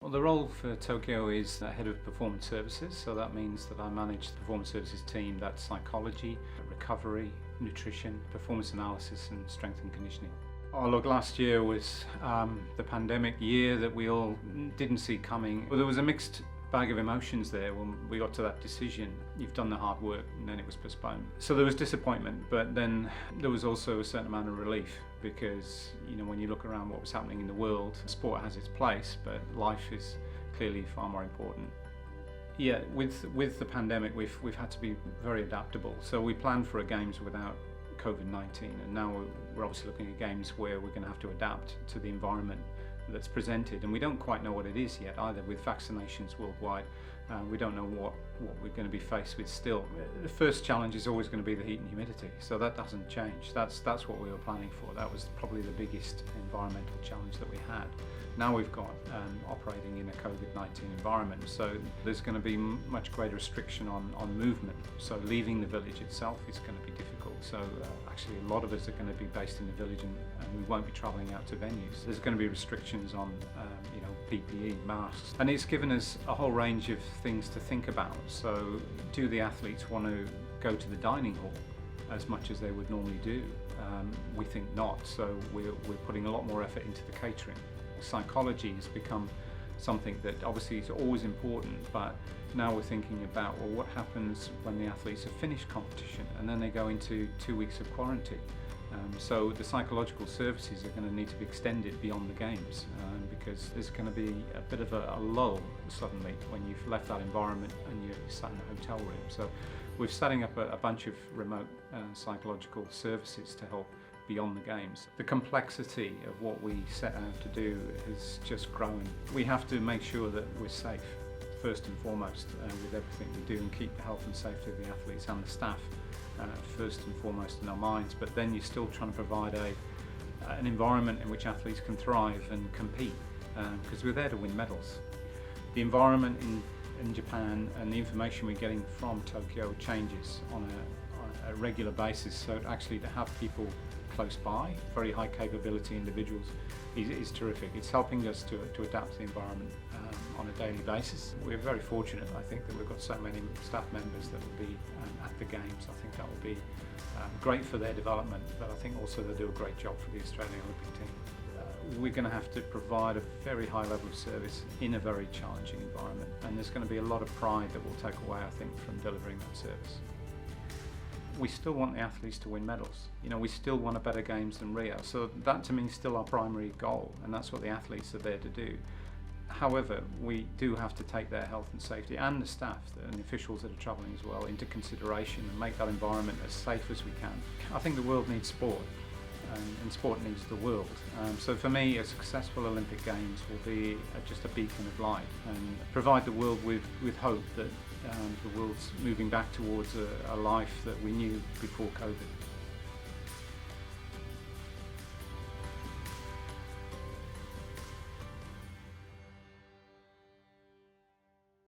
Well, the role for Tokyo is head of performance services, so that means that I manage the performance services team. That's psychology, recovery, nutrition, performance analysis and strength and conditioning. Oh look, last year was the pandemic year that we all didn't see coming. Well, there was a mixed bag of emotions there when we got to that decision. You've done the hard work and then it was postponed. So there was disappointment, but then there was also a certain amount of relief because, when you look around what was happening in the world, sport has its place, but life is clearly far more important. Yeah, with the pandemic, we've had to be very adaptable. So we planned for a games without COVID-19, and now we're obviously looking at games where we're going to have to adapt to the environment that's presented, and we don't quite know what it is yet either. With vaccinations worldwide, we don't know what we're going to be faced with still. The first challenge is always going to be the heat and humidity, so that doesn't change. That's what we were planning for. That was probably the biggest environmental challenge that we had. Now we've got operating in a COVID-19 environment, so there's going to be much greater restriction on movement. So leaving the village itself is going to be difficult. So actually a lot of us are going to be based in the village and we won't be travelling out to venues. There's going to be restrictions on PPE, masks, and it's given us a whole range of things to think about. So do the athletes want to go to the dining hall as much as they would normally do? We think not, so we're putting a lot more effort into the catering. Psychology has become something that obviously is always important, but now we're thinking about, well, what happens when the athletes have finished competition and then they go into 2 weeks of quarantine? So the psychological services are going to need to be extended beyond the games because there's going to be a bit of a lull suddenly when you've left that environment and you're sat in a hotel room. So we're setting up a bunch of remote psychological services to help beyond the games. The complexity of what we set out to do has just grown. We have to make sure that we're safe first and foremost with everything we do, and keep the health and safety of the athletes and the staff first and foremost in our minds. But then you're still trying to provide an environment in which athletes can thrive and compete, because we're there to win medals. The environment in Japan and the information we're getting from Tokyo changes on a regular basis, so actually to have people close by, very high capability individuals, is terrific. It's helping us to adapt to the environment on a daily basis. We're very fortunate, I think, that we've got so many staff members that will be at the games. I think that will be great for their development, but I think also they'll do a great job for the Australian Olympic team. We're going to have to provide a very high level of service in a very challenging environment, and there's going to be a lot of pride that we'll take away, I think, from delivering that service. We still want the athletes to win medals. We still want a better games than Rio. So that to me is still our primary goal, and that's what the athletes are there to do. However, we do have to take their health and safety and the staff and the officials that are travelling as well into consideration and make that environment as safe as we can. I think the world needs sport, and sport needs the world. So for me, a successful Olympic Games will be just a beacon of light and provide the world with hope that the world's moving back towards a life that we knew before COVID.